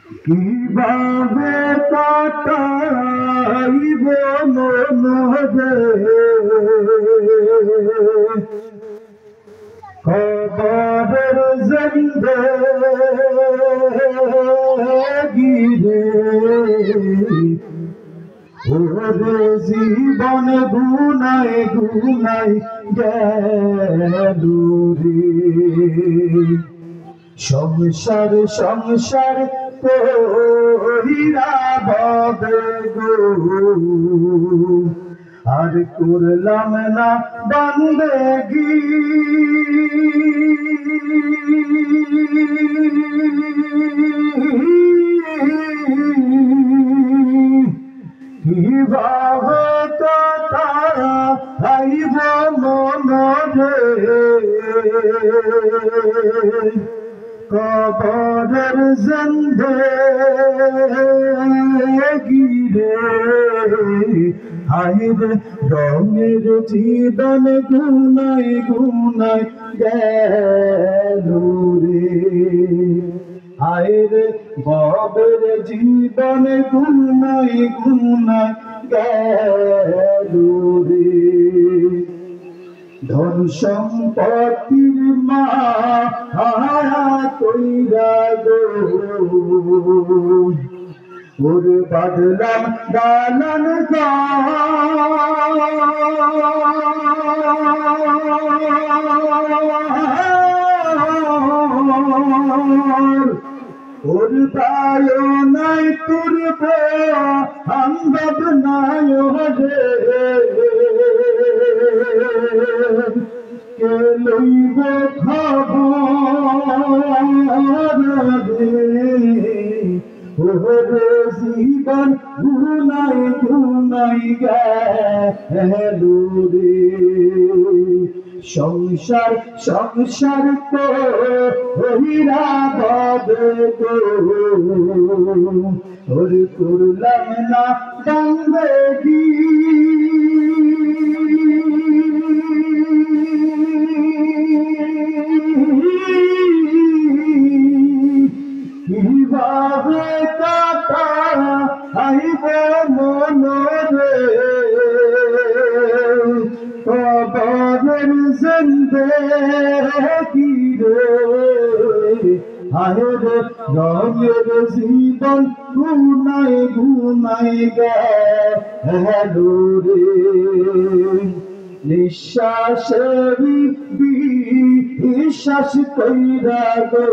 কিভাবে কাটাইব মনরে কবরের জিন্দেগি রে ওরে জীবন গুনায় গুনায় গেলু রে সংসার সংসার কইরা বদে গো আর করলাম না বান্দেগি কিভাবে কথা আইব মনরে কবরের জিন্দেগি রে হায়রে রঙের জীবন গুনায় গুনায় গেলু রে হায়রে ববের জীবন গুনায় গুনায় গেলু রে ধন সম্পত্তির মায়া কইরা গো ওরে বাদলাম দালান ওর প্রায় নাই তুরব আন্দব নাই রে কে লইব খবর রে ওরে জীবন গুনাই গুনাই গেলু রে সংসার সংসার কইরা বদে গো ওরে করলাম না বান্দেগি কিভাবে কাটা আইব মনরে কবরের জিন্দেগি রে হায়রে রঙের জীবন গুনায় গুনায় গেলু রে নিঃশ্বাসেরই বিশ্বাস কইরা গো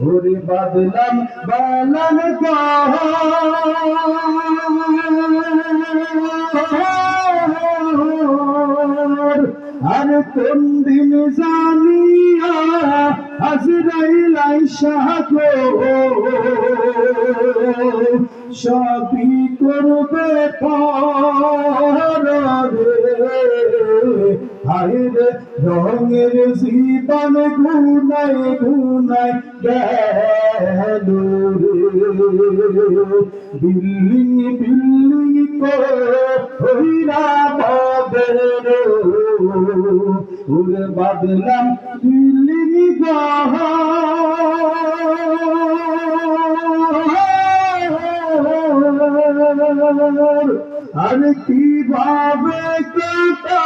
ওরে বাদলাম বালান আর কোন দিন জানিয়া আজরাইল আইসা গো সবই করবে হায়রে রঙের জীবন গুনায় গুনায় গেলু রে বিল্ডিং বিল্ডিং কইরা বদে ওরে বাদলাম বিল্ডিং আর কিভাবে কাটা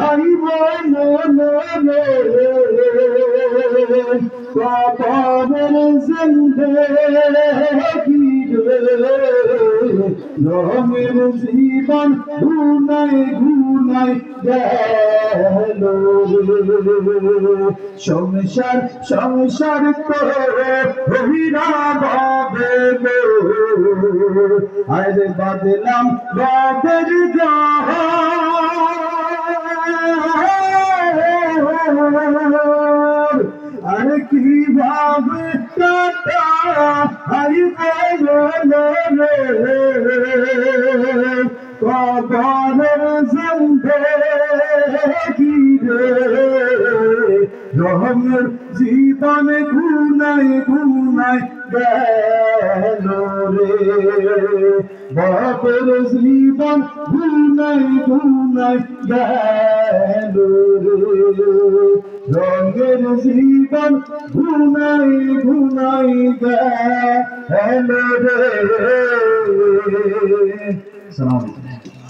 আইব মনরে কবরের জিন্দেগি রে রঙের জীবন গুনায় গুনায় গেলু রে সংসার সংসার কইরা বদে গো আরে বাদলাম বাদের আরে কিভাবে কাটা আইব মনরে কবরের জিন্দেগি রে রঙের জীবন গুনায় গুনায় গেলু রে বাপের জীবন গুনায় গুনায় গেলু রে রঙের জীবন ঘুনাই ঘুনাই গেল রে। সালাম আলাইকুম।